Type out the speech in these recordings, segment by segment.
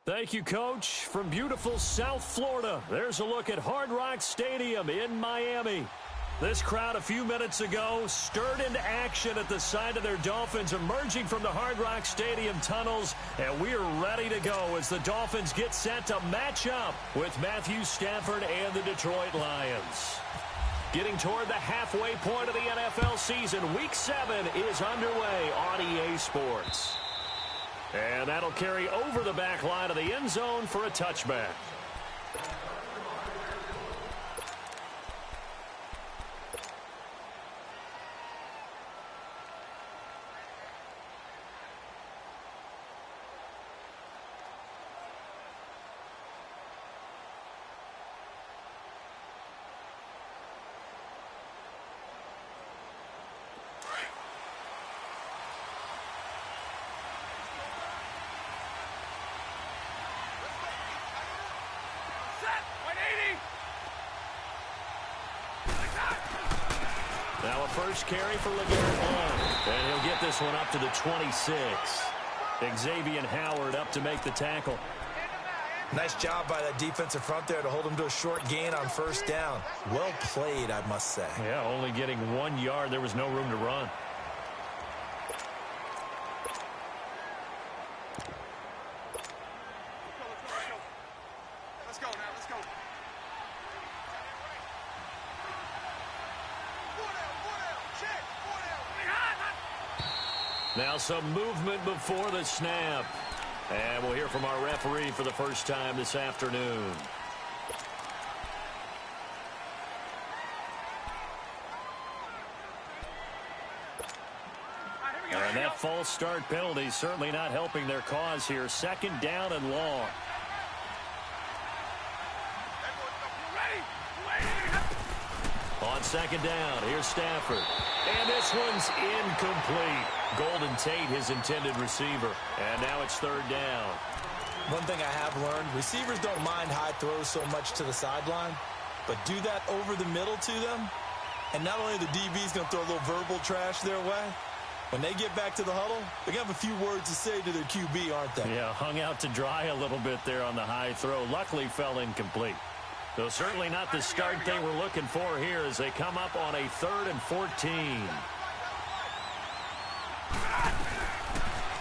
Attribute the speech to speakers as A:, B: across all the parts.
A: Thank you, Coach. From beautiful South Florida, there's a look at Hard Rock Stadium in Miami. This crowd a few minutes ago stirred into action at the side of their Dolphins emerging from the Hard Rock Stadium tunnels, and we are ready to go as the Dolphins get set to match up with Matthew Stafford and the Detroit Lions. Getting toward the halfway point of the NFL season, Week 7 is underway on EA Sports. And that'll carry over the back line of the end zone for a touchback. Now a first carry for LeGarrette Blount, and he'll get this one up to the 26. Xavier Howard up to make the tackle.
B: Nice job by that defensive front there to hold him to a short gain on first down. Well played, I must say.
A: Yeah, only getting 1 yard. There was no room to run. Now some movement before the snap. And we'll hear from our referee for the first time this afternoon. And that false start penalty certainly not helping their cause here. Second down and long. On second down, here's Stafford. And this one's incomplete. Golden Tate, his intended receiver. And now it's third down.
B: One thing I have learned, receivers don't mind high throws so much to the sideline, but do that over the middle to them, and not only the DB's going to throw a little verbal trash their way, when they get back to the huddle, they're going to have a few words to say to their QB, aren't they?
A: Yeah, hung out to dry a little bit there on the high throw. Luckily fell incomplete. Though certainly not the start they were looking for here as they come up on a 3rd and 14.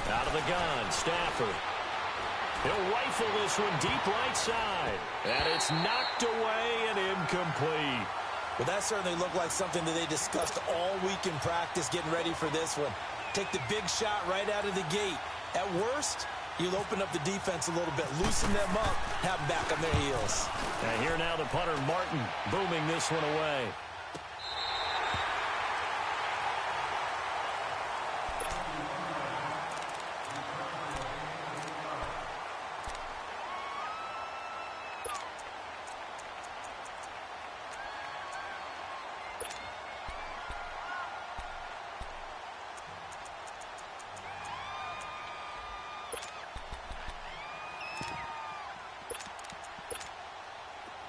A: Out of the gun, Stafford. He'll rifle this one deep right side. And it's knocked away and incomplete.
B: Well, that certainly looked like something that they discussed all week in practice getting ready for this one. Take the big shot right out of the gate. At worst, you'll open up the defense a little bit, loosen them up, have them back on their heels.
A: And here now the punter, Martin, booming this one away.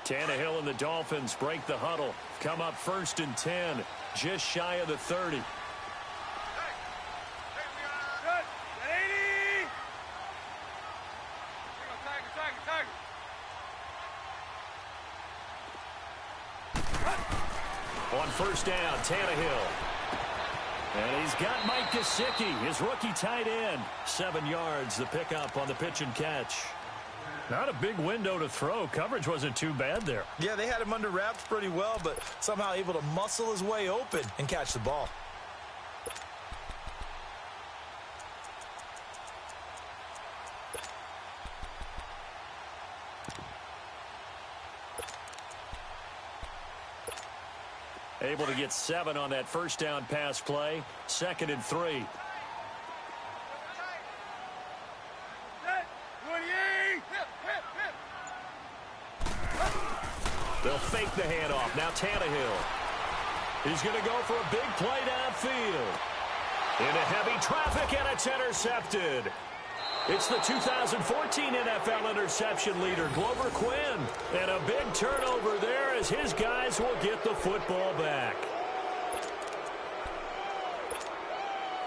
A: Tannehill and the Dolphins break the huddle. Come up 1st and 10, just shy of the 30. On first down, Tannehill. And he's got Mike Gesicki, his rookie tight end. 7 yards, the pickup on the pitch and catch. Not a big window to throw. Coverage wasn't too bad there.
B: Yeah, they had him under wraps pretty well, but somehow able to muscle his way open and catch the ball.
A: Able to get 7 on that first down pass play. 2nd and 3. They'll fake the handoff. Now Tannehill. He's going to go for a big play downfield. Into heavy traffic, and it's intercepted. It's the 2014 NFL interception leader, Glover Quinn. And a big turnover there as his guys will get the football back.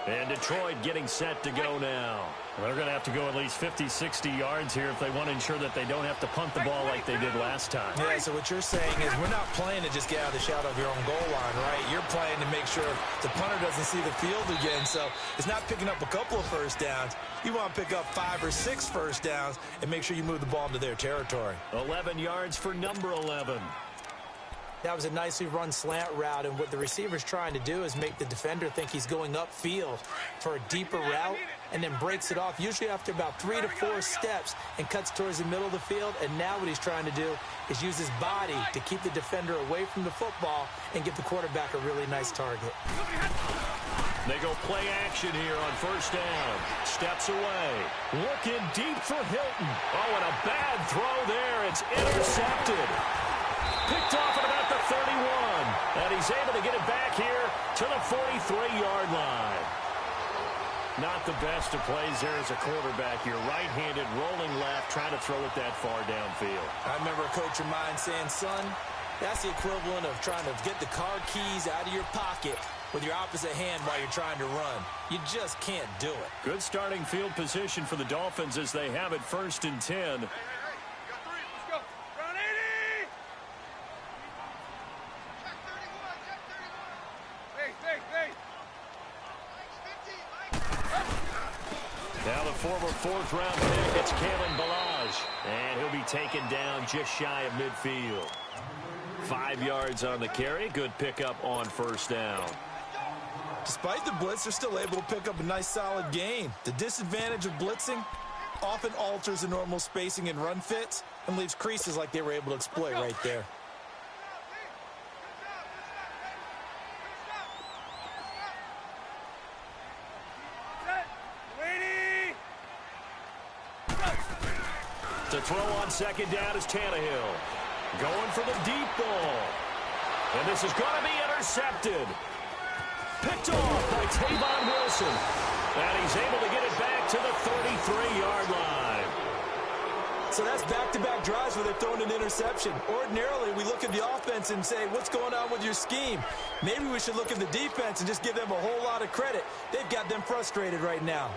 A: And Detroit getting set to go now. They're going to have to go at least 50, 60 yards here if they want to ensure that they don't have to punt the ball like they did last time.
B: Yeah, so what you're saying is we're not playing to just get out of the shadow of your own goal line, right? You're playing to make sure the punter doesn't see the field again. So it's not picking up a couple of first downs. You want to pick up 5 or 6 first downs and make sure you move the ball into their territory.
A: 11 yards for number 11.
C: That was a nicely run slant route, and what the receiver's trying to do is make the defender think he's going upfield for a deeper route and then breaks it off, usually after about 3 to 4 steps, and cuts towards the middle of the field. And now what he's trying to do is use his body to keep the defender away from the football and give the quarterback a really nice target.
A: They go play action here on first down. Steps away. Looking deep for Hilton. Oh, and a bad throw there. It's intercepted. Picked off at about the 31. And he's able to get it back here to the 43-yard line. Not the best of plays there as a quarterback. You're right-handed, rolling left, trying to throw it that far downfield.
B: I remember a coach of mine saying, son, that's the equivalent of trying to get the car keys out of your pocket with your opposite hand while you're trying to run. You just can't do it.
A: Good starting field position for the Dolphins as they have it 1st and 10. Now the former 4th-round pick, it's Kalen Ballage. And he'll be taken down just shy of midfield. 5 yards on the carry. Good pickup on first down.
B: Despite the blitz, they're still able to pick up a nice solid gain. The disadvantage of blitzing often alters the normal spacing and run fits and leaves creases like they were able to exploit right there.
A: To throw on second down is Tannehill. Going for the deep ball. And this is going to be intercepted. Picked off by Tavon Wilson. And he's able to get it back to the 33-yard line.
B: So that's back-to-back drives where they're throwing an interception. Ordinarily, we look at the offense and say, what's going on with your scheme? Maybe we should look at the defense and just give them a whole lot of credit. They've got them frustrated right now.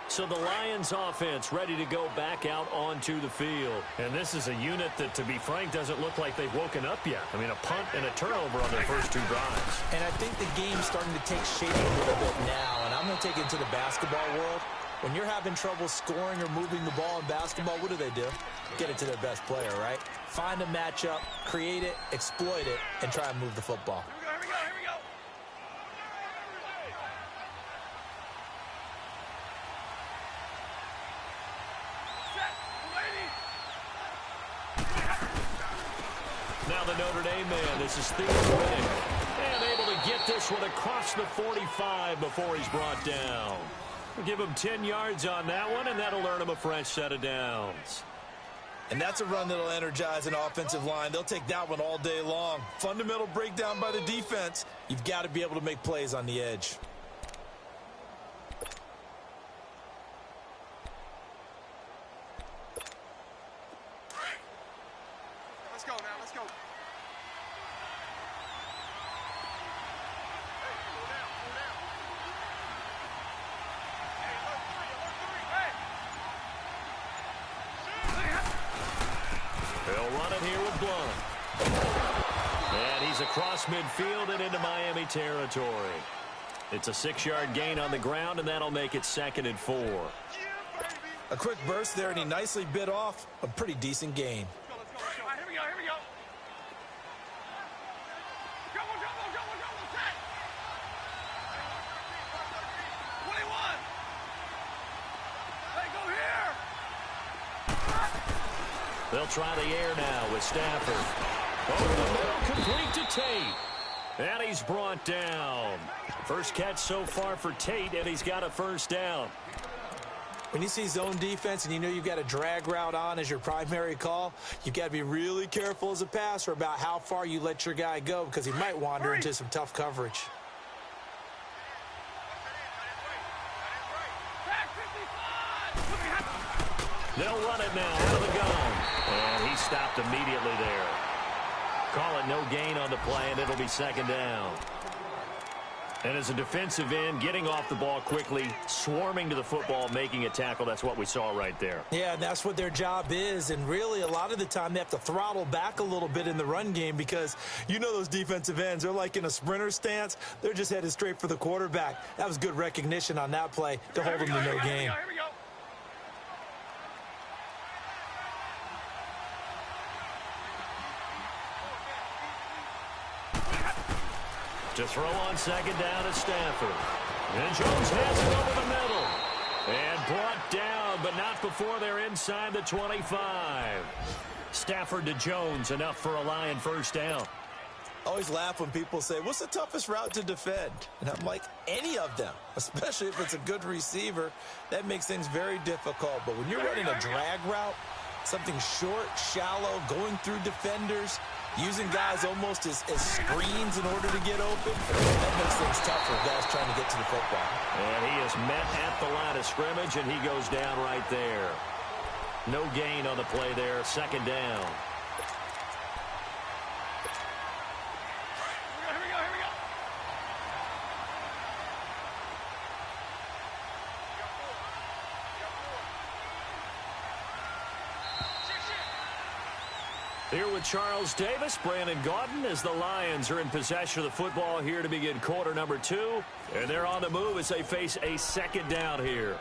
A: So the Lions offense ready to go back out onto the field. And this is a unit that, to be frank, doesn't look like they've woken up yet. I mean, a punt and a turnover on their first 2 drives.
C: And I think the game's starting to take shape a little bit now. And I'm going to take it into the basketball world. When you're having trouble scoring or moving the ball in basketball, what do? Get it to their best player, right? Find a matchup, create it, exploit it, and try and move the football.
A: Now the Notre Dame man, this is Theo Riddick. And able to get this one across the 45 before he's brought down. We'll give him 10 yards on that one, and that'll earn him a fresh set of downs.
B: And that's a run that'll energize an offensive line. They'll take that one all day long. Fundamental breakdown by the defense. You've got to be able to make plays on the edge.
D: Let's go now, let's go.
A: They'll run it here with Blunt. And he's across midfield and into Miami territory. It's a 6-yard gain on the ground, and that'll make it 2nd and 4.
B: A quick burst there, and he nicely bit off a pretty decent gain.
D: All right, here we go, here we go. Go, go, go, go, go, go, set. 21. Hey, go here.
A: They'll try the air now with Stafford. Over the middle, complete to Tate. And he's brought down. First catch so far for Tate, and he's got a first down.
C: When you see zone defense and you know you've got a drag route on as your primary call, you've got to be really careful as a passer about how far you let your guy go because he might wander into some tough coverage.
A: They'll run it now out of the gun. And he stopped immediately there. Call it no gain on the play, and it'll be 2nd down. And as a defensive end, getting off the ball quickly, swarming to the football, making a tackle, that's what we saw right there.
C: Yeah, and that's what their job is. And really, a lot of the time, they have to throttle back a little bit in the run game because you know those defensive ends, they're like in a sprinter stance. They're just headed straight for the quarterback. That was good recognition on that play to hold them to no gain.
D: Here we go.
A: To throw on second down is Stafford. And Jones has it over the middle. And brought down, but not before they're inside the 25. Stafford to Jones, enough for a Lion first down.
B: I always laugh when people say, what's the toughest route to defend? And I'm like, any of them, especially if it's a good receiver. That makes things very difficult. But when you're running a drag route, something short, shallow, going through defenders, using guys almost as screens in order to get open, that makes things tough for guys trying to get to the football.
A: And he is met at the line of scrimmage, and he goes down right there. No gain on the play there, second down.
D: Here we go.
A: Here with Charles Davis, Brandon Gaudin, as the Lions are in possession of the football here to begin quarter number 2. And they're on the move as they face a second down here.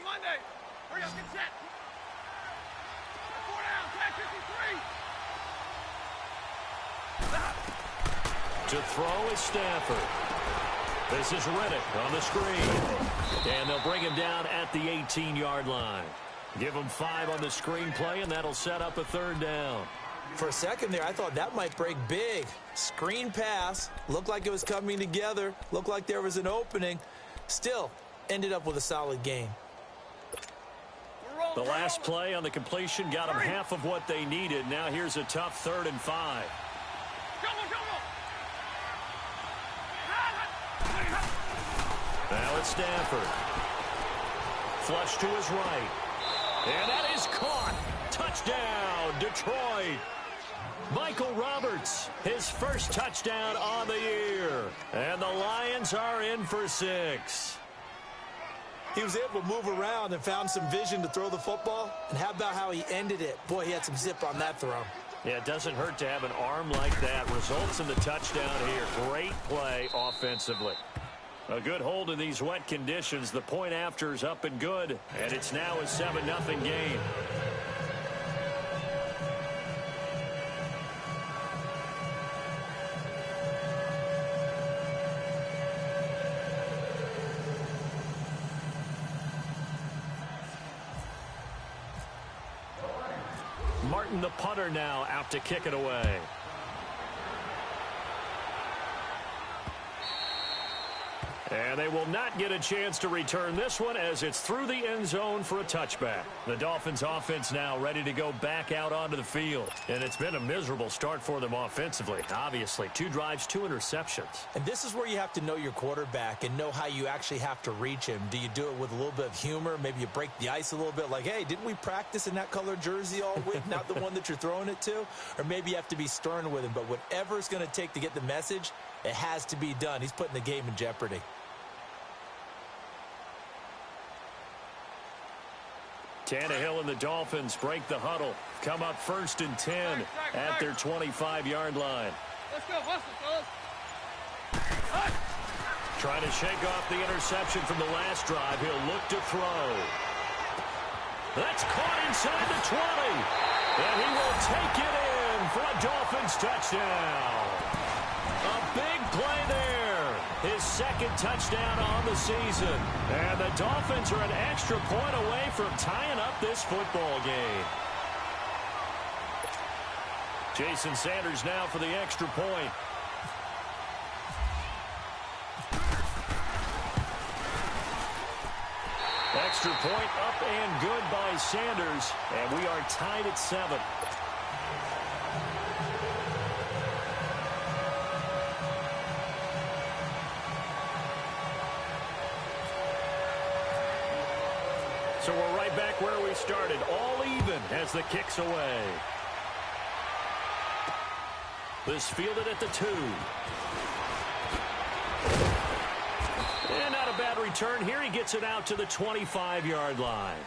D: Monday. Hurry up, get set. 4 down, 10:53.
A: To throw is Stafford. This is Riddick on the screen. And they'll bring him down at the 18-yard line. Give him 5 on the screen play, and that'll set up a third down.
C: For a second there, I thought that might break big. Screen pass. Looked like it was coming together. Looked like there was an opening. Still, ended up with a solid gain.
A: The last play on the completion got them half of what they needed. Now here's a tough 3rd and 5. Now it's Stafford. Flush to his right. And that is caught. Touchdown, Detroit. Michael Roberts, his first touchdown on the year. And the Lions are in for 6.
C: He was able to move around and found some vision to throw the football. And how about how he ended it? Boy, he had some zip on that throw.
A: Yeah, it doesn't hurt to have an arm like that. Results in the touchdown here. Great play offensively. A good hold in these wet conditions. The point after is up and good. And it's now a 7-0 game. Martin, the punter, now out to kick it away. And they will not get a chance to return this one as it's through the end zone for a touchback. The Dolphins offense now ready to go back out onto the field. And it's been a miserable start for them offensively. Obviously, 2 drives, 2 interceptions.
C: And this is where you have to know your quarterback and know how you actually have to reach him. Do you do it with a little bit of humor? Maybe you break the ice a little bit like, hey, didn't we practice in that color jersey all week? Not the one that you're throwing it to? Or maybe you have to be stern with him. But whatever it's going to take to get the message, it has to be done. He's putting the game in jeopardy.
A: Tannehill and the Dolphins break the huddle. Come up 1st and 10 at their 25-yard line.
D: Let's go, Buster, fellas.
A: Trying to shake off the interception from the last drive. He'll look to throw. That's caught inside the 20. And he will take it in for a Dolphins touchdown. A big play there. His 2nd touchdown on the season. And the Dolphins are an extra point away from tying up this football game. Jason Sanders now for the extra point. Extra point up and good by Sanders. And we are tied at 7. So we're right back where we started, all even as the kick's away. This fielded at the 2. And not a bad return here. He gets it out to the 25-yard line.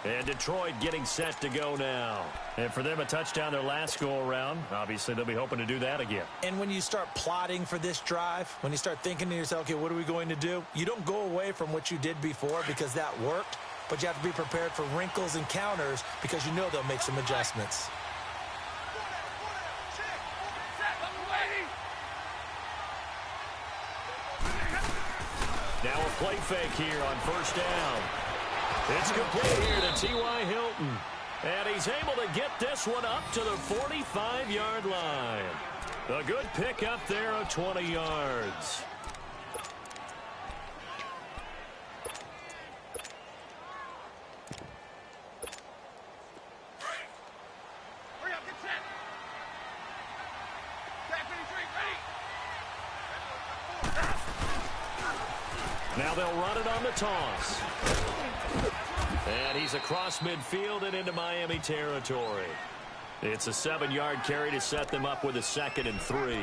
A: And Detroit getting set to go now. And for them, a touchdown their last go-around. Obviously, they'll be hoping to do that again.
C: And when you start plotting for this drive, when you start thinking to yourself, okay, what are we going to do? You don't go away from what you did before because that worked, but you have to be prepared for wrinkles and counters because you know they'll make some adjustments.
A: Now a play fake here on first down. It's complete here to T.Y. Hilton. And he's able to get this one up to the 45-yard line. A good pick up there of 20 yards.
D: Hurry up, get set. Back 53, ready.
A: Now they'll run it on the toss. And he's across midfield and into Miami territory. It's a 7-yard carry to set them up with a 2nd and 3.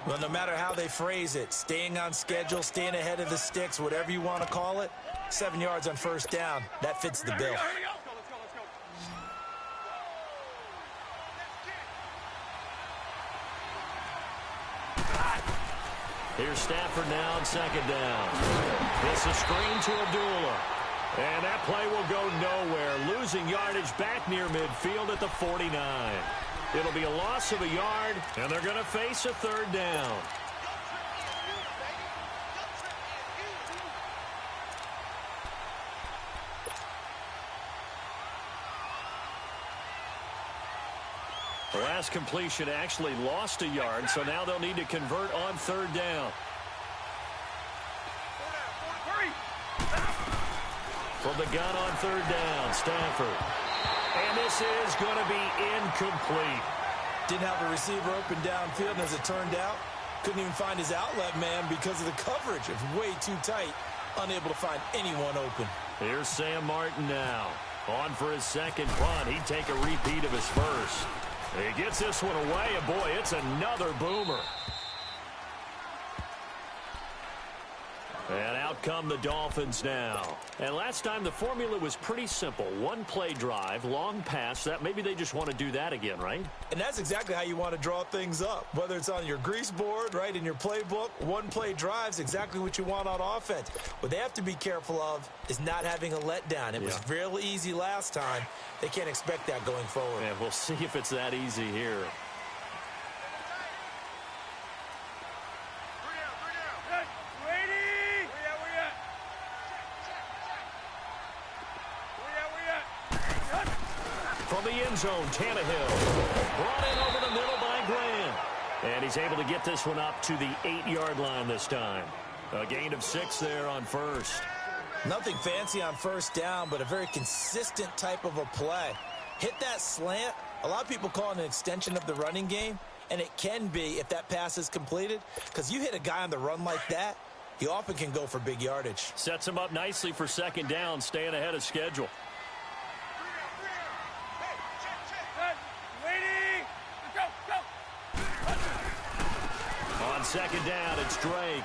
C: Well, no matter how they phrase it, staying on schedule, staying ahead of the sticks, whatever you want to call it, 7 yards on first down, that fits the bill.
D: Here we go. Let's go.
A: Here's Stafford now on 2nd down. It's a screen to Abdullah. And that play will go nowhere, losing yardage back near midfield at the 49. It'll be a loss of a yard, and they're going to face a 3rd down. The last completion actually lost a yard, so now they'll need to convert on 3rd down. From the gun on 3rd down, Stafford. And this is going to be incomplete.
C: Didn't have a receiver open downfield, and as it turned out, couldn't even find his outlet man because of the coverage. It was way too tight, unable to find anyone open.
A: Here's Sam Martin now. On for his 2nd punt. He'd take a repeat of his first. He gets this one away, and boy, it's another boomer. And out come the Dolphins now. And last time the formula was pretty simple. 1 play drive, long pass. That maybe they just want to do that again, right?
C: And that's exactly how you want to draw things up. Whether it's on your grease board, right, in your playbook, 1 play drive is exactly what you want on offense. What they have to be careful of is not having a letdown. It was real easy last time. They can't expect that going forward.
A: And we'll see if it's that easy here. From the end zone, Tannehill. Brought in over the middle by Grant. And he's able to get this one up to the 8-yard line this time. A gain of 6 there on first.
C: Nothing fancy on first down, but a very consistent type of a play. Hit that slant. A lot of people call it an extension of the running game, and it can be if that pass is completed, because you hit a guy on the run like that, he often can go for big yardage.
A: Sets him up nicely for 2nd down, staying ahead of schedule. On 2nd down, it's Drake.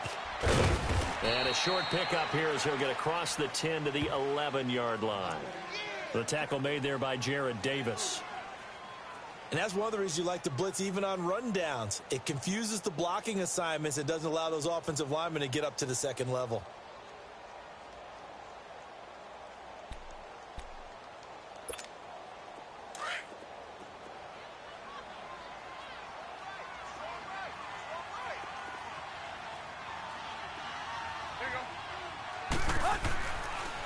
A: And a short pickup here as he'll get across the 10 to the 11-yard line. The tackle made there by Jared Davis.
C: And that's one of the reasons you like to blitz even on rundowns. It confuses the blocking assignments. It doesn't allow those offensive linemen to get up to the 2nd level.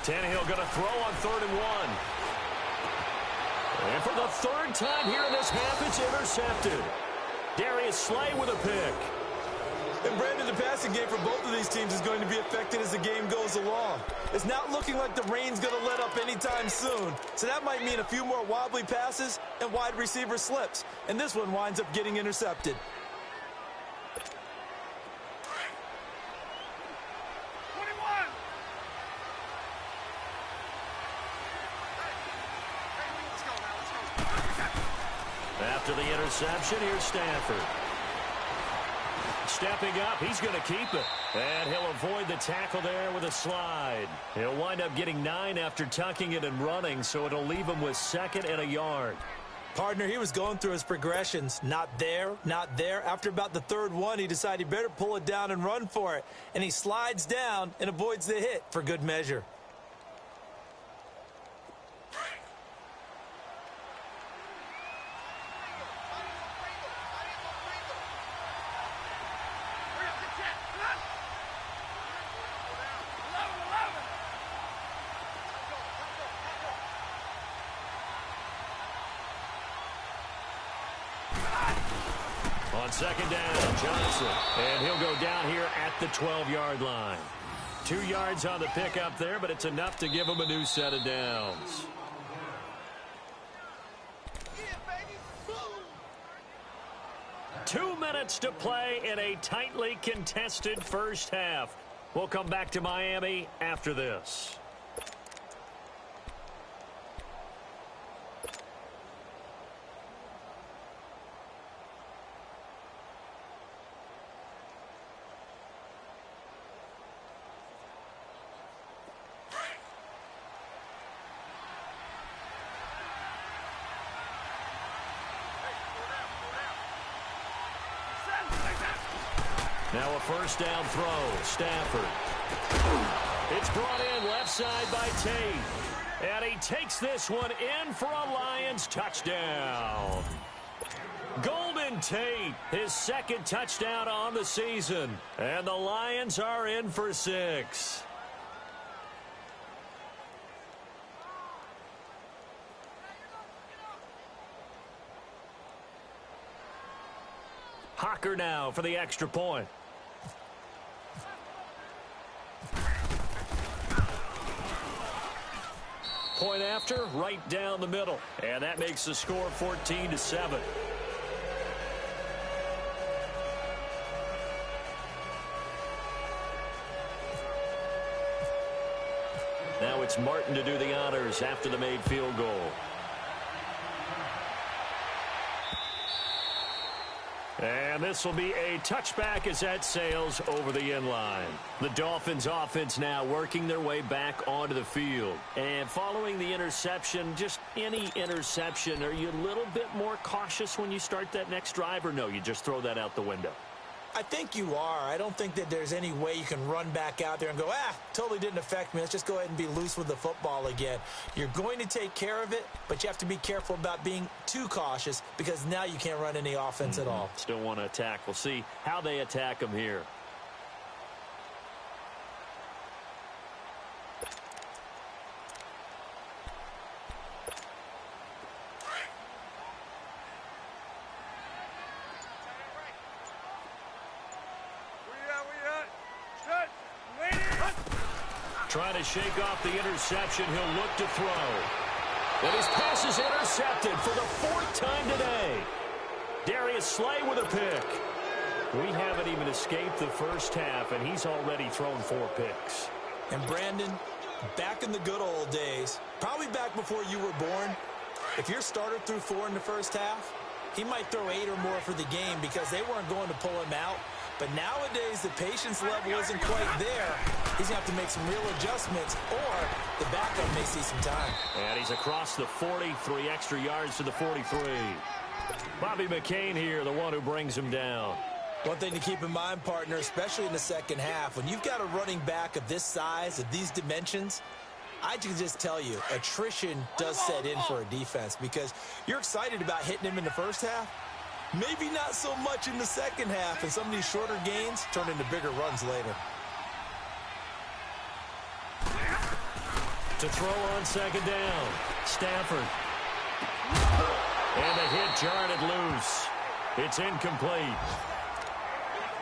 A: Tannehill going to throw on 3rd and 1. And for the 3rd time here in this half, it's intercepted. Darius Slay with a pick.
C: And Brandon, the passing game for both of these teams is going to be affected as the game goes along. It's not looking like the rain's going to let up anytime soon. So that might mean a few more wobbly passes and wide receiver slips. And this one winds up getting intercepted.
A: After the interception, here's Stanford. Stepping up, he's going to keep it. And he'll avoid the tackle there with a slide. He'll wind up getting 9 after tucking it and running, so it'll leave him with 2nd and a yard.
C: Partner, he was going through his progressions. Not there, not there. After about the 3rd one, he decided he better pull it down and run for it. And he slides down and avoids the hit for good measure.
A: On 2nd down, Johnson. And he'll go down here at the 12-yard line. 2 yards on the pickup there, but it's enough to give him a new set of downs.
D: Yeah,
A: 2 minutes to play in a tightly contested first half. We'll come back to Miami after this. Now a first down throw, Stafford. It's brought in left side by Tate. And he takes this one in for a Lions touchdown. Golden Tate, his 2nd touchdown on the season. And the Lions are in for 6. Hocker now for the extra point. Point after, right down the middle. And that makes the score 14-7. Now it's Martin to do the honors after the made field goal. And this will be a touchback as that sails over the inline. The Dolphins offense now working their way back onto the field. And following the interception, just any interception, are you a little bit more cautious when you start that next drive, or no, you just throw that out the window?
C: I think you are. I don't think that there's any way you can run back out there and go, totally didn't affect me. Let's just go ahead and be loose with the football again. You're going to take care of it, but you have to be careful about being too cautious because now you can't run any offense at all.
A: Still want to attack. We'll see how they attack them here. Trying to shake off the interception. He'll look to throw. And his pass is intercepted for the 4th time today. Darius Slay with a pick. We haven't even escaped the first half, and he's already thrown 4 picks.
C: And Brandon, back in the good old days, probably back before you were born, if your starter threw 4 in the first half, he might throw 8 or more for the game because they weren't going to pull him out. But nowadays, the patience level isn't quite there. He's going to have to make some real adjustments, or the backup may see some time.
A: And he's across the 40, 3 extra yards to the 43. Bobby McCain here, the one who brings him down.
C: One thing to keep in mind, partner, especially in the second half, when you've got a running back of this size, of these dimensions, I can just tell you, attrition does set in for a defense because you're excited about hitting him in the first half. Maybe not so much in the second half, and some of these shorter gains turn into bigger runs later.
A: To throw on 2nd down, Stafford. And the hit jarred it loose. It's incomplete.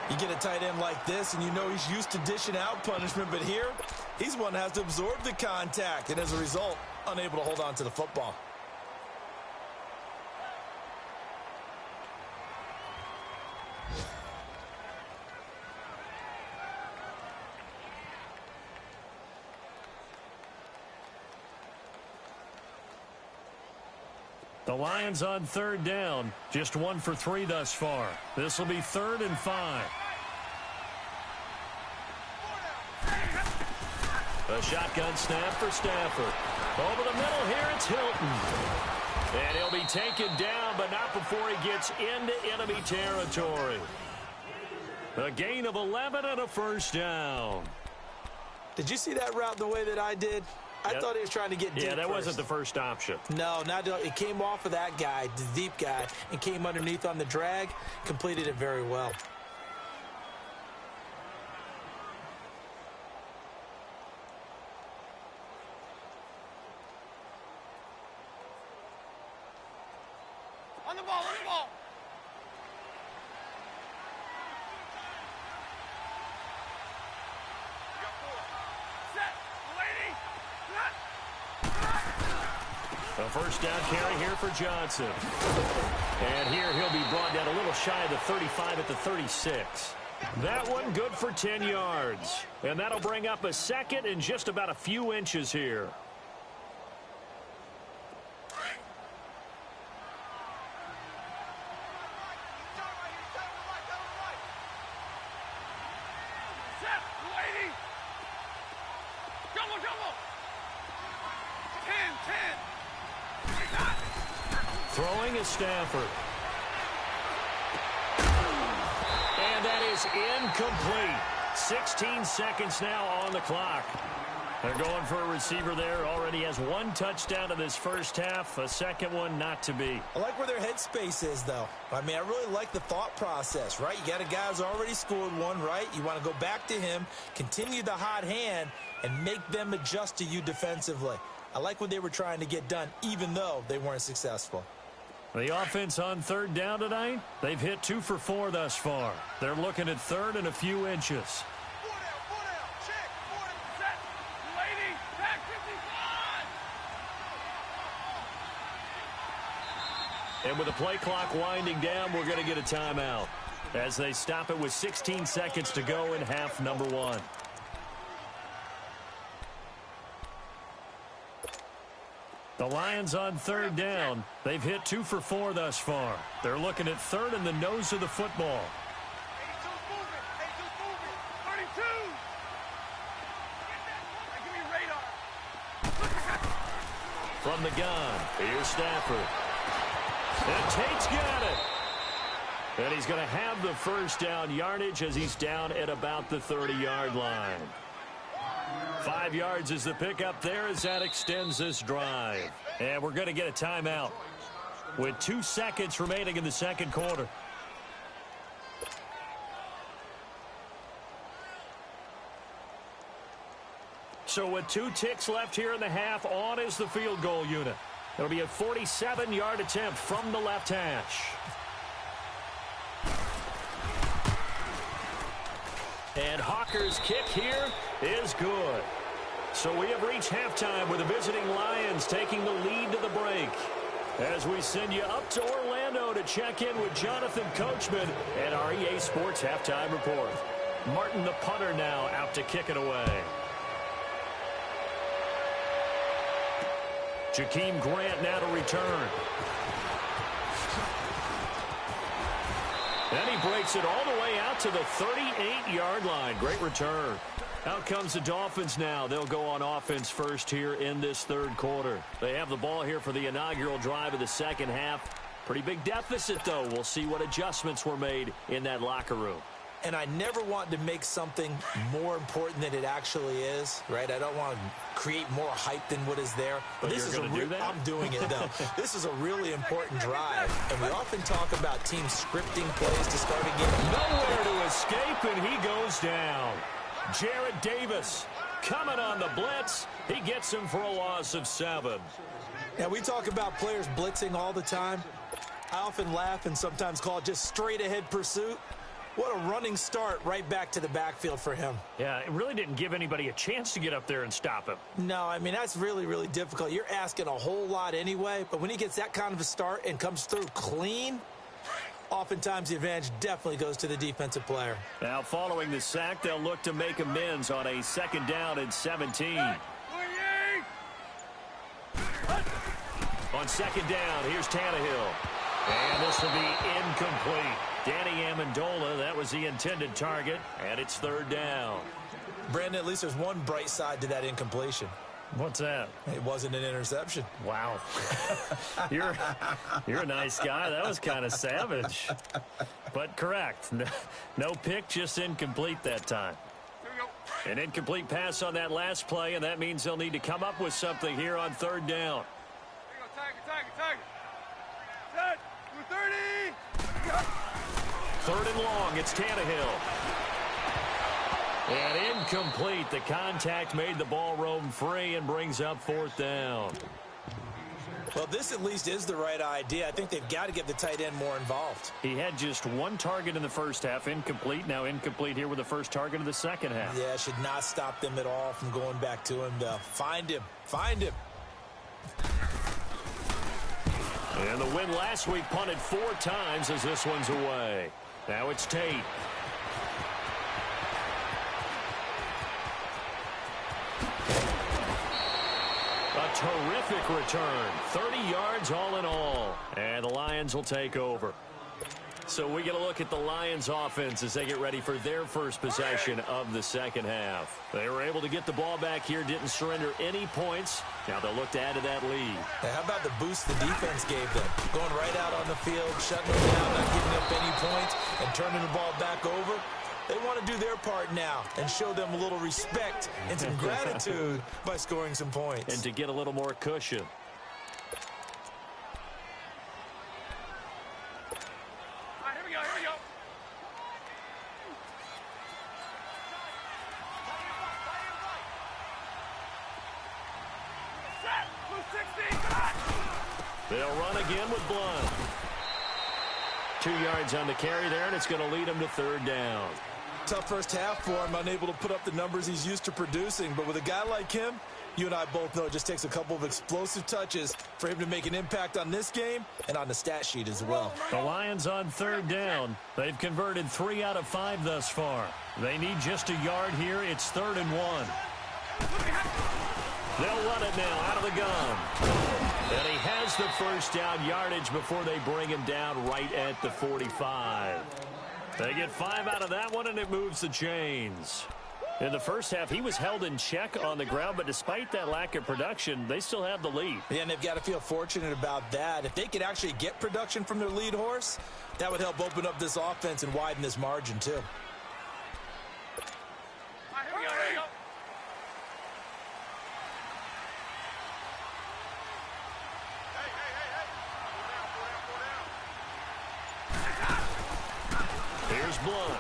C: You get a tight end like this, and you know he's used to dishing out punishment, but here, he's one that has to absorb the contact, and as a result, unable to hold on to the football.
A: The Lions on third down, just 1 for 3 thus far. This will be 3rd and 5. A shotgun snap for Stafford. Over the middle here, it's Hilton. And he'll be taken down, but not before he gets into enemy territory. A gain of 11 and a first down.
C: Did you see that route the way that I did? I thought he was trying to get deep.
A: Yeah, that wasn't the first option.
C: No, it came off of that guy, the deep guy, and came underneath on the drag. Completed it very well.
D: On the ball, on the ball.
A: A first down carry here for Johnson. And here he'll be brought down a little shy of the 35 at the 36. That one good for 10 yards. And that'll bring up a 2nd and just about a few inches here. Throwing is Stafford. And that is incomplete. 16 seconds now on the clock. They're going for a receiver there. Already has 1 touchdown in this first half. A second one not to be.
B: I like where their headspace is, though. I mean, I really like the thought process, right? You got a guy who's already scored 1, right? You want to go back to him, continue the hot hand, and make them adjust to you defensively. I like what they were trying to get done, even though they weren't successful.
A: The offense on third down tonight, they've hit 2 for 4 thus far. They're looking at 3rd and a few inches. And with the play clock winding down, we're going to get a timeout as they stop it with 16 seconds to go in half number 1. The Lions on third down. They've hit 2 for 4 thus far. They're looking at 3rd and the nose of the football.
D: 32. Give me radar.
A: From the gun, here's Stafford. And Tate's got it. And he's going to have the first down yardage as he's down at about the 30-yard line. 5 yards is the pickup there as that extends this drive. And we're going to get a timeout with 2 seconds remaining in the second quarter. So with 2 ticks left here in the half, on is the field goal unit. It'll be a 47-yard attempt from the left hash. And Hawker's kick here is good. So we have reached halftime with the visiting Lions taking the lead to the break. As we send you up to Orlando to check in with Jonathan Coachman and our EA Sports Halftime Report. Martin, the punter, now out to kick it away. Jakeem Grant now to return. And he breaks it all the way out to the 38-yard line. Great return. Out comes the Dolphins now. They'll go on offense first here in this third quarter. They have the ball here for the inaugural drive of the second half. Pretty big deficit, though. We'll see what adjustments were made in that locker room.
C: And I never want to make something more important than it actually is, right? I don't want to create more hype than what is there.
A: But this is I'm
C: doing it, though. This is a really important drive. And we often talk about teams scripting plays to start a game.
A: Nowhere to escape, and he goes down. Jared Davis coming on the blitz. He gets him for a loss of 7.
C: Now, we talk about players blitzing all the time. I often laugh and sometimes call it just straight-ahead pursuit. What a running start right back to the backfield for him.
A: Yeah, it really didn't give anybody a chance to get up there and stop him.
C: No, I mean, that's really, really difficult. You're asking a whole lot anyway, but when he gets that kind of a start and comes through clean, oftentimes the advantage definitely goes to the defensive player.
A: Now, following the sack, they'll look to make amends on a 2nd down and 17. On On second down, here's Tannehill. And this will be incomplete. Danny Amendola, that was the intended target, and it's third down.
B: Brandon, at least there's one bright side to that incompletion.
A: What's that?
B: It wasn't an interception.
A: Wow. You're a nice guy. That was kind of savage. But correct. No pick, just incomplete that time. An incomplete pass on that last play, and that means they'll need to come up with something here on third down.
D: Set. 30.
A: Third and long. It's Tannehill. And incomplete. The contact made the ball roam free and brings up fourth down.
B: Well, this at least is the right idea. I think they've got to get the tight end more involved.
A: He had just one target in the first half, incomplete. Now incomplete here with the first target of the second half.
B: Yeah, should not stop them at all from going back to him. Find him. Find him.
A: And the win last week punted 4 times as this one's away. Now it's Tate. A terrific return. 30 yards all in all. And the Lions will take over. So we get a look at the Lions offense as they get ready for their first possession of the second half. They were able to get the ball back here, didn't surrender any points. Now they'll look to add to that lead.
B: Now, how about the boost the defense gave them? Going right out on the field, shutting them down, not giving up any points, and turning the ball back over. They want to do their part now and show them a little respect and some gratitude by scoring some points.
A: And to get a little more cushion. They'll run again with Blunt. 2 yards on the carry there, and it's going to lead him to third down.
B: Tough first half for him, unable to put up the numbers he's used to producing. But with a guy like him, you and I both know it just takes a couple of explosive touches for him to make an impact on this game and on the stat sheet as well.
A: The Lions on third down. They've converted 3 out of 5 thus far. They need just a yard here. It's 3rd and 1. They'll run it now out of the gun. And he has the first down yardage before they bring him down right at the 45. They get 5 out of that one, and it moves the chains. In the first half, he was held in check on the ground, but despite that lack of production, they still have the lead.
B: Yeah, and they've got to feel fortunate about that. If they could actually get production from their lead horse, that would help open up this offense and widen this margin, too.
A: Here's Blunt.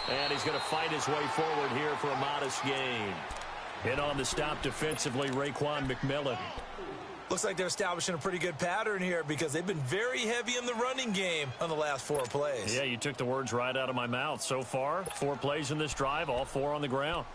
A: And he's going to fight his way forward here for a modest gain. And on the stop defensively, Raekwon McMillan.
B: Looks like they're establishing a pretty good pattern here because they've been very heavy in the running game on the last 4 plays.
A: Yeah, you took the words right out of my mouth. So far, 4 plays in this drive, all 4 on the ground.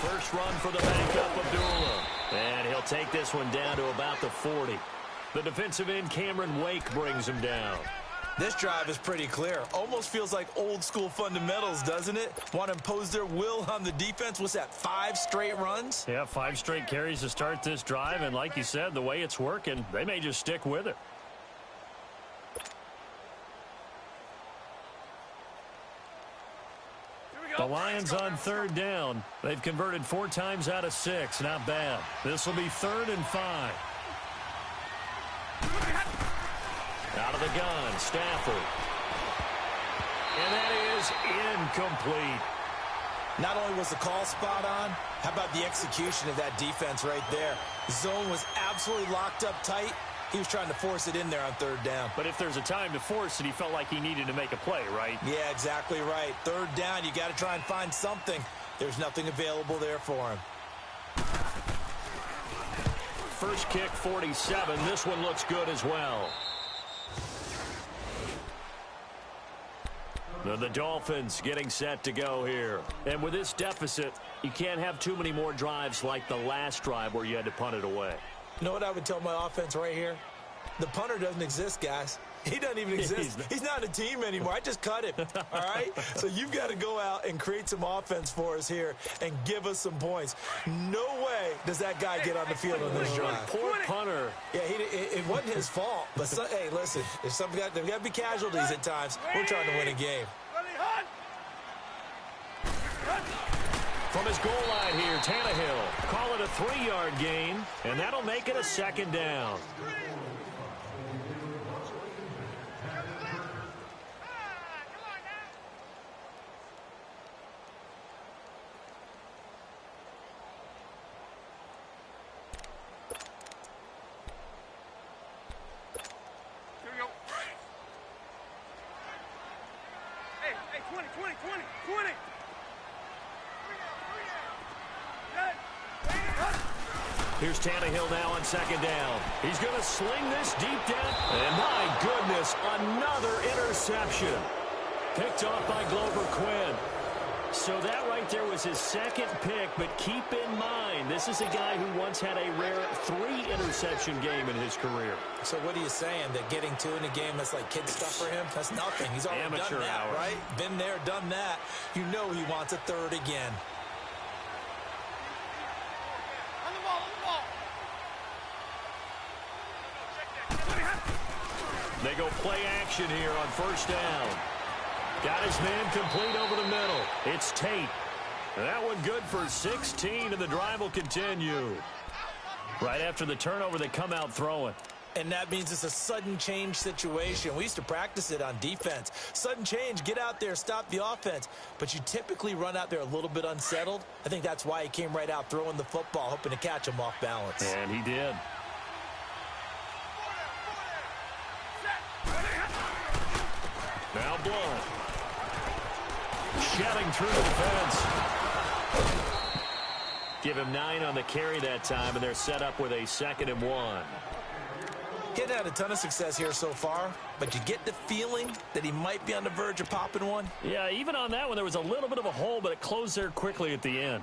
A: First run for the backup Abdullah. And he'll take this one down to about the 40. The defensive end, Cameron Wake, brings him down.
B: This drive is pretty clear. Almost feels like old school fundamentals, doesn't it? Want to impose their will on the defense. What's that, 5 straight runs?
A: Yeah, 5 straight carries to start this drive. And like you said, the way it's working, they may just stick with it. The Lions on third down. They've converted 4 times out of 6. Not bad. This will be 3rd and 5. Out of the gun, Stafford. And that is incomplete.
B: Not only was the call spot on, how about the execution of that defense right there? The zone was absolutely locked up tight. He was trying to force it in there on 3rd down.
A: But if there's a time to force it, he felt like he needed to make a play, right?
B: Yeah, exactly right. 3rd down, you got to try and find something. There's nothing available there for him.
A: first kick 47. This one looks good as well. The Dolphins getting set to go here. And with this deficit, you can't have too many more drives like the last drive where you had to punt it away.
C: You know what I would tell my offense right here? The punter doesn't exist, guys. He doesn't even exist. He's not a team anymore. I just cut him, all right? So you've got to go out and create some offense for us here and give us some points. No way does that guy get on the field on this drive.
A: Poor punter.
C: Yeah, it wasn't his fault. But, hey, listen, there's got to be casualties at times. We're trying to win a game.
A: From his goal line here, Tannehill. Call it a 3-yard gain, and that'll make it a second down. Here's Tannehill now on second down. He's going to sling this deep down. And my goodness, another interception. Picked off by Glover Quinn. So that right there was his second pick, but keep in mind, this is a guy who once had a rare 3-interception game in his career.
C: So what are you saying, that getting 2 in a game, that's like kid stuff for him? That's nothing. He's already
A: Amateur
C: done that,
A: hour.
C: right? Been there, done that. You know he wants a third again.
A: They go play action here on first down. Got his man complete over the middle. It's Tate. And that one good for 16, and the drive will continue. Right after the turnover, they come out throwing.
C: And that means it's a sudden change situation. We used to practice it on defense. Sudden change, get out there, stop the offense. But you typically run out there a little bit unsettled. I think that's why he came right out throwing the football, hoping to catch him off balance.
A: And he did. Now Blunt. Shedding through the defense. Give him 9 on the carry that time, and they're set up with a 2nd and 1.
C: Getting had a ton of success here so far, but you get the feeling that he might be on the verge of popping one.
A: Yeah, even on that one, there was a little bit of a hole, but it closed there quickly at the end.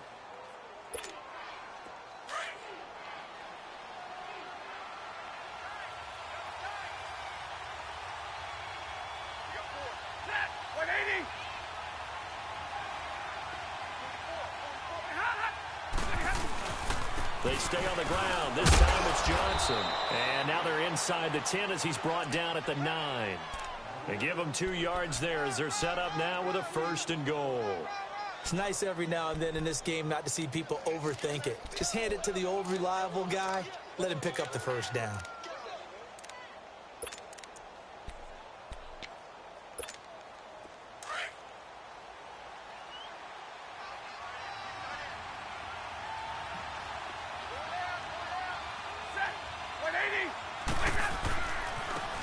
A: They stay on the ground. This time it's Johnson. And now they're inside the 10 as he's brought down at the 9. They give him 2 yards there as they're set up now with a 1st and goal.
C: It's nice every now and then in this game not to see people overthink it. Just hand it to the old reliable guy. Let him pick up the first down.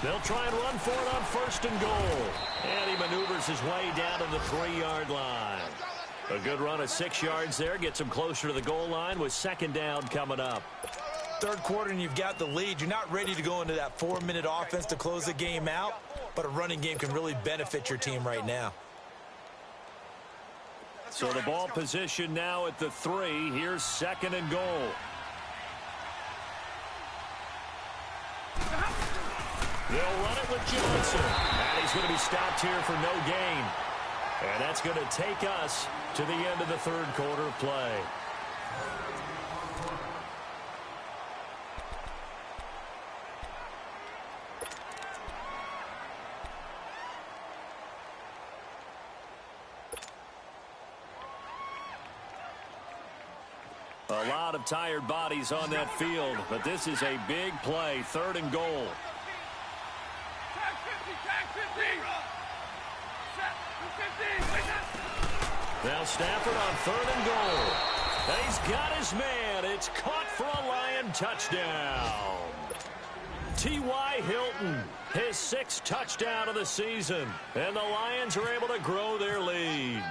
A: They'll try and run for it on 1st and goal. And he maneuvers his way down to the 3-yard line. A good run of 6 yards there. Gets him closer to the goal line with 2nd down coming up.
C: Third quarter and you've got the lead. You're not ready to go into that 4-minute offense to close the game out, but a running game can really benefit your team right now.
A: So the ball position now at the 3. Here's 2nd and goal. They'll run it with Johnson. And he's going to be stopped here for no gain. And that's going to take us to the end of the 3rd quarter of play. A lot of tired bodies on that field, but this is a big play. 3rd and goal. Now Stafford on 3rd and goal. And he's got his man. It's caught for a Lion touchdown. T.Y. Hilton, his 6th touchdown of the season. And the Lions are able to grow their lead.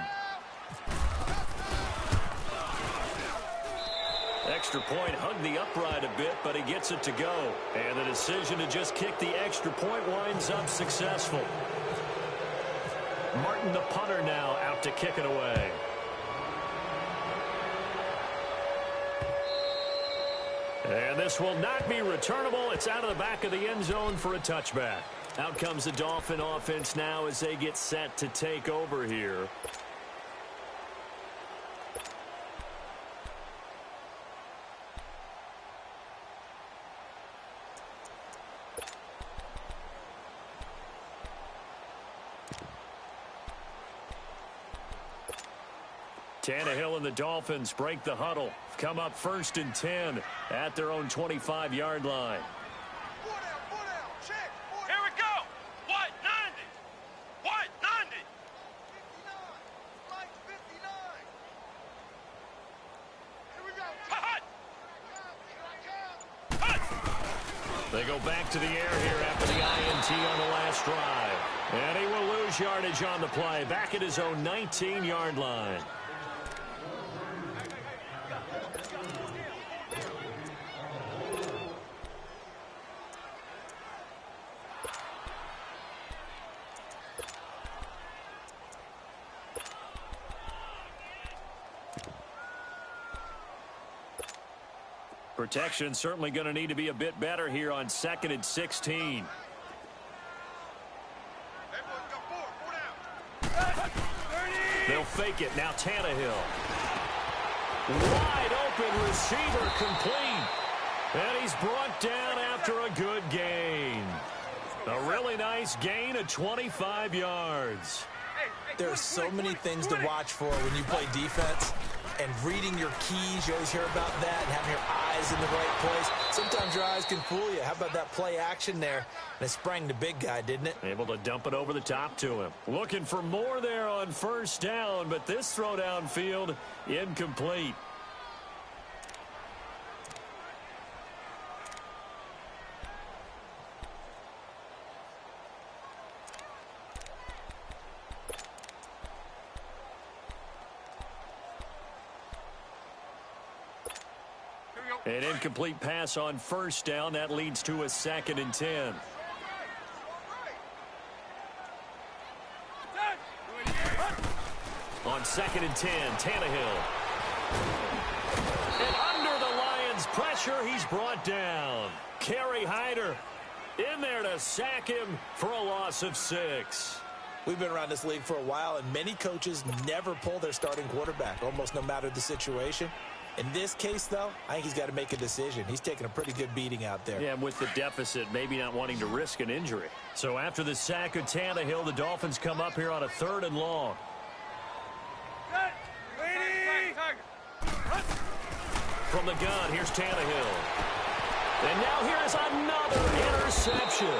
A: Extra point hugged the upright a bit, but he gets it to go. And the decision to just kick the extra point winds up successful. Martin, the punter, now out to kick it away. And this will not be returnable. It's out of the back of the end zone for a touchback. Out comes the Dolphin offense now as they get set to take over here. Tannehill and the Dolphins break the huddle. Come up 1st and 10 at their own 25-yard line.
D: Check. Here we go. What? 90. What? 90. 59. Right, 59. Here we go. Hut.
A: They go back to the air here after the INT on the last drive. And he will lose yardage on the play. Back at his own 19-yard line. Protection certainly going to need to be a bit better here on 2nd and 16. They'll fake it. Now Tannehill. Wide open receiver complete. And he's brought down after a good gain. A really nice gain of 25 yards.
C: There are so many things to watch for when you play defense. And reading your keys, you always hear about that, and having your eyes in the right place. Sometimes your eyes can fool you. How about that play action there? And it sprang the big guy, didn't it?
A: Able to dump it over the top to him. Looking for more there on 1st down, but this throw downfield incomplete. An incomplete pass on 1st down. That leads to a 2nd and 10. On 2nd and 10, Tannehill. And under the Lions' pressure, he's brought down. Kerry Hyder in there to sack him for a loss of 6.
C: We've been around this league for a while, and many coaches never pull their starting quarterback, almost no matter the situation. In this case, though, I think he's got to make a decision. He's taking a pretty good beating out there.
A: Yeah, and with the deficit, maybe not wanting to risk an injury. So after the sack of Tannehill, the Dolphins come up here on a 3rd and long. From the gun, here's Tannehill. And now here is another interception.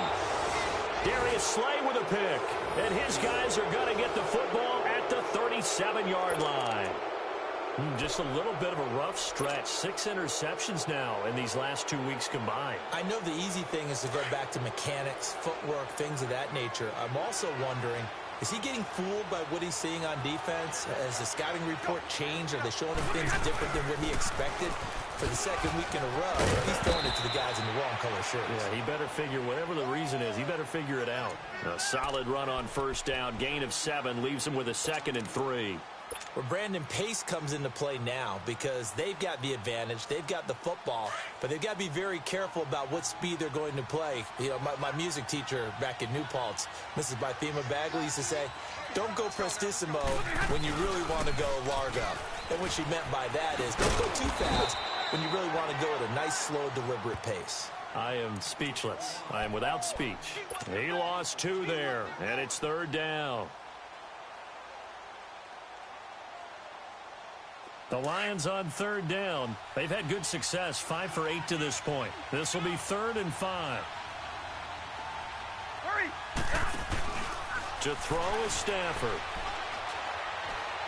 A: Darius Slay with a pick. And his guys are going to get the football at the 37-yard line. Just a little bit of a rough stretch. 6 interceptions now in these last 2 weeks combined.
C: I know the easy thing is to go back to mechanics, footwork, things of that nature. I'm also wondering, is he getting fooled by what he's seeing on defense? Has the scouting report changed? Are they showing him things different than what he expected? For the 2nd week in a row, he's throwing it to the guys in the wrong color shirts.
A: Yeah, he better figure, whatever the reason is, he better figure it out. A solid run on 1st down, gain of 7, leaves him with a 2nd and 3.
C: Where Brandon Pace comes into play now because they've got the advantage. They've got the football, but they've got to be very careful about what speed they're going to play. You know, my music teacher back in New Paltz, Mrs. Bythema Bagley, used to say, don't go prestissimo when you really want to go largo. And what she meant by that is don't go too fast when you really want to go at a nice, slow, deliberate pace.
A: I am speechless. I am without speech. He lost 2 there, and it's 3rd down. The Lions on 3rd down. They've had good success, 5 for 8 to this point. This will be 3rd and 5.
D: Hurry!
A: To throw is Stafford.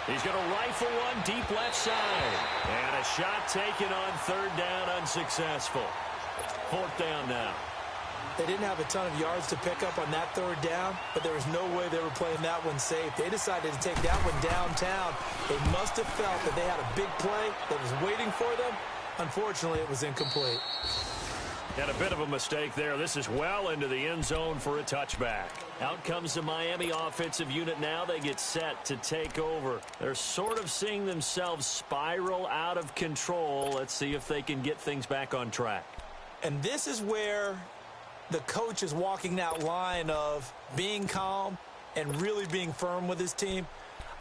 A: He's going to rifle one deep left side. And a shot taken on 3rd down, unsuccessful. 4th down now.
C: They didn't have a ton of yards to pick up on that 3rd down, but there was no way they were playing that one safe. They decided to take that one downtown. They must have felt that they had a big play that was waiting for them, Unfortunately, it was incomplete.
A: And a bit of a mistake there. This is well into the end zone for a touchback. Out comes the Miami offensive unit now. They get set to take over. They're sort of seeing themselves spiral out of control. Let's see if they can get things back on track.
C: And this is where the coach is walking that line of being calm and really being firm with his team.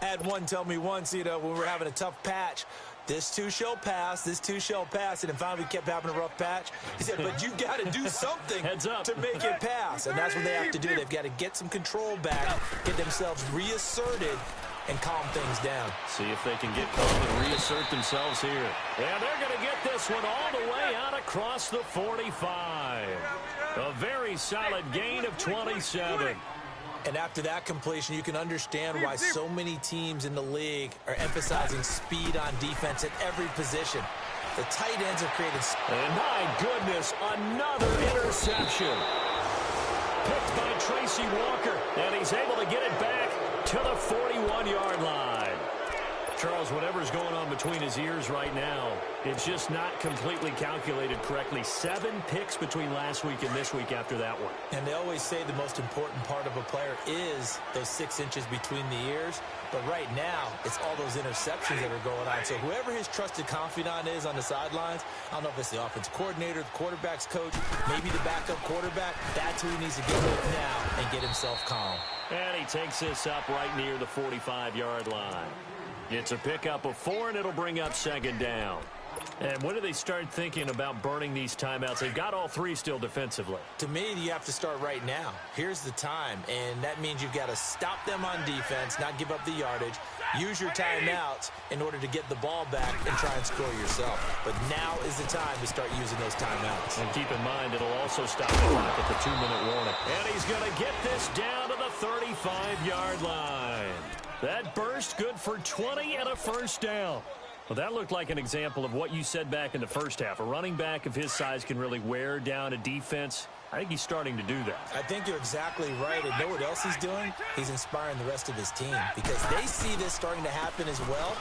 C: I had one tell me once, when we were having a tough patch, this too shall pass, this too shall pass, and then finally we kept having a rough patch. He said, but you got to do something to make it pass, and that's what they have to do. They've got to get some control back, get themselves reasserted, and calm things down.
A: See if they can get calm and reassert themselves here. And they're going to get this one all the way out across the 45. A very solid gain of 27.
C: And after that completion, you can understand why so many teams in the league are emphasizing speed on defense at every position. The tight ends have created...
A: And my goodness, another interception. Picked by Tracy Walker, and he's able to get it back to the 41-yard line. Charles, whatever's going on between his ears right now, it's just not completely calculated correctly. 7 picks between last week and this week after that one.
C: And they always say the most important part of a player is those 6 inches between the ears. But right now, it's all those interceptions that are going on. So whoever his trusted confidant is on the sidelines, I don't know if it's the offense coordinator, the quarterback's coach, maybe the backup quarterback, that's who he needs to get with now and get himself calm.
A: And he takes this up right near the 45-yard line. It's a pickup of 4, and it'll bring up second down. And when do they start thinking about burning these timeouts? They've got all 3 still defensively.
C: To me, you have to start right now. Here's the time, and that means you've got to stop them on defense, not give up the yardage, use your timeouts in order to get the ball back and try and score yourself. But now is the time to start using those timeouts.
A: And keep in mind, it'll also stop the clock at the 2-minute warning. And he's going to get this down to the 35-yard line. That burst good for 20 and a first down. Well, that looked like an example of what you said back in the first half. A running back of his size can really wear down a defense. I think he's starting to do that.
C: I think you're exactly right. And know what else he's doing? He's inspiring the rest of his team because they see this starting to happen as well.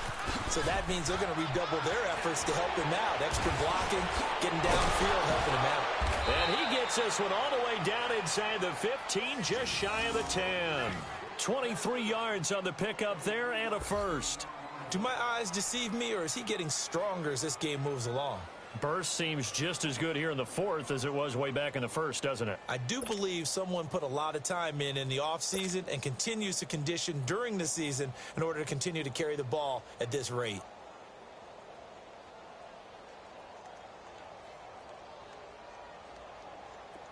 C: So that means they're going to redouble their efforts to help him out. Extra blocking, getting downfield, helping him out.
A: And he gets this one all the way down inside the 15, just shy of the 10. 23 yards on the pickup there and a first.
C: Do my eyes deceive me, or is he getting stronger as this game moves along?
A: Burst seems just as good here in the 4th as it was way back in the 1st, doesn't it?
C: I do believe someone put a lot of time in the offseason and continues to condition during the season in order to continue to carry the ball at this rate.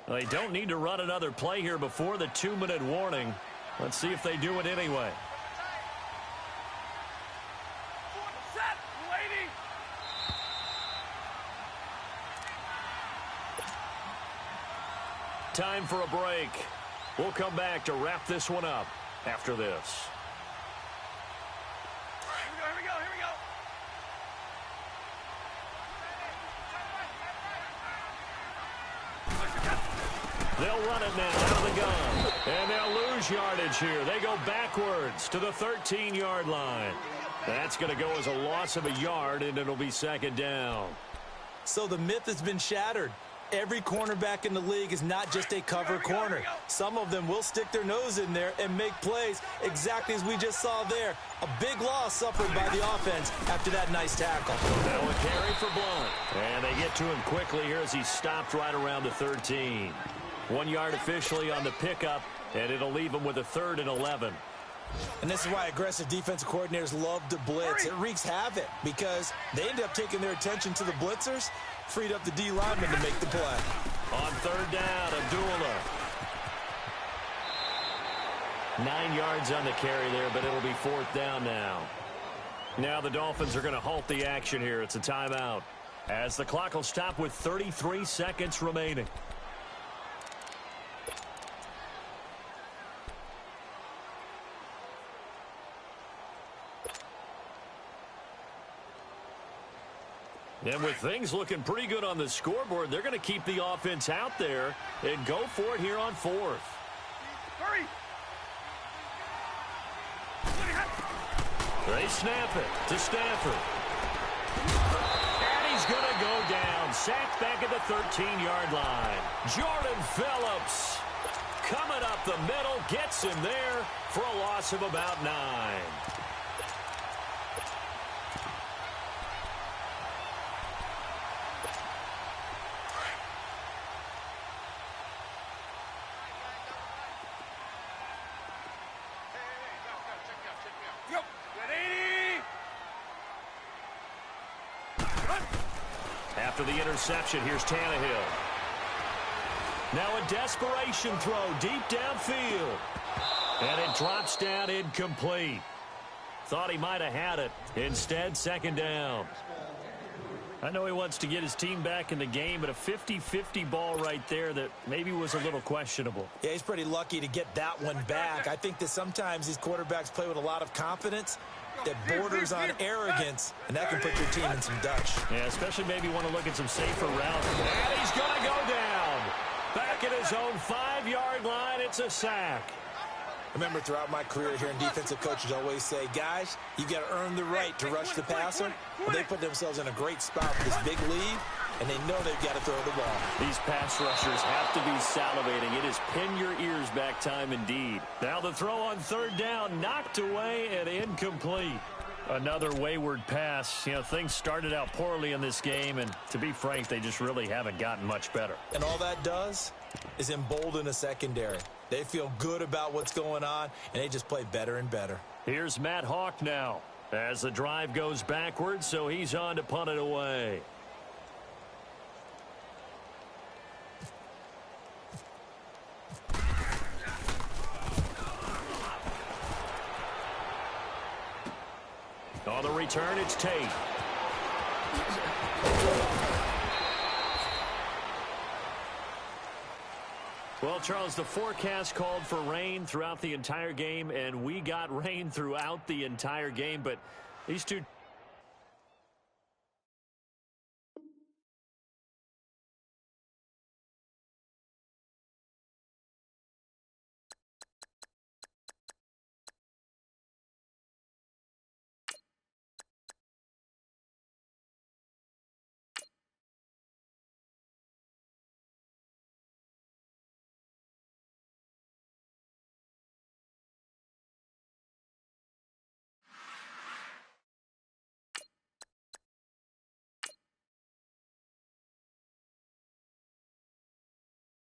A: They don't need to run another play here before the 2-minute warning. Let's see if they do it anyway. Time for a break. We'll come back to wrap this one up after this.
D: Here we go.
A: They'll run it now out of the gun. And they'll lose yardage here. They go backwards to the 13-yard line. That's going to go as a loss of a yard, and it'll be second down.
C: So the myth has been shattered. Every cornerback in the league is not just a cover corner. Some of them will stick their nose in there and make plays exactly as we just saw there. A big loss suffered by the offense after that nice tackle.
A: Now a carry for Blunt. And they get to him quickly here as he stopped right around the 13. 1 yard officially on the pickup, and it'll leave him with a 3rd and 11.
C: And this is why aggressive defensive coordinators love to blitz. It wreaks havoc because they end up taking their attention to the blitzers, freed up the D lineman to make the play.
A: On 3rd down, Abdullah. 9 yards on the carry there, but it'll be 4th down now. Now the Dolphins are going to halt the action here. It's a timeout as the clock will stop with 33 seconds remaining. And with things looking pretty good on the scoreboard, they're going to keep the offense out there and go for it here on 4th.
D: Hurry!
A: They snap it to Stafford. And he's he's going to go down. Sacked back at the 13-yard line. Jordan Phillips coming up the middle, gets him there for a loss of about 9. After the interception, here's Tannehill. Now a desperation throw deep downfield. And it drops down incomplete. Thought he might have had it. Instead, second down. I know he wants to get his team back in the game, but a 50-50 ball right there that maybe was a little questionable.
B: Yeah, he's pretty lucky to get that one back. I think that sometimes these quarterbacks play with a lot of confidence that borders on arrogance, and that can put your team in some Dutch.
A: Yeah, especially maybe want to look at some safer routes. And he's going to go down. Back at his own 5-yard line, it's a sack.
B: Remember, throughout my career here in defensive coaches always say, guys, you got to earn the right to rush the passer. Well, they put themselves in a great spot for this big lead, and they know they've got to throw the ball.
A: These pass rushers have to be salivating. It is pin your ears back time indeed. Now the throw on third down, knocked away and incomplete. Another wayward pass. You know, things started out poorly in this game, and to be frank, they just really haven't gotten much better.
B: And all that does is embolden a secondary. They feel good about what's going on, and they just play better and better.
A: Here's Matt Hawk now as the drive goes backwards, so he's on to punt it away. On the return, it's Tate. Well, Charles, the forecast called for rain throughout the entire game, and we got rain throughout the entire game, but these two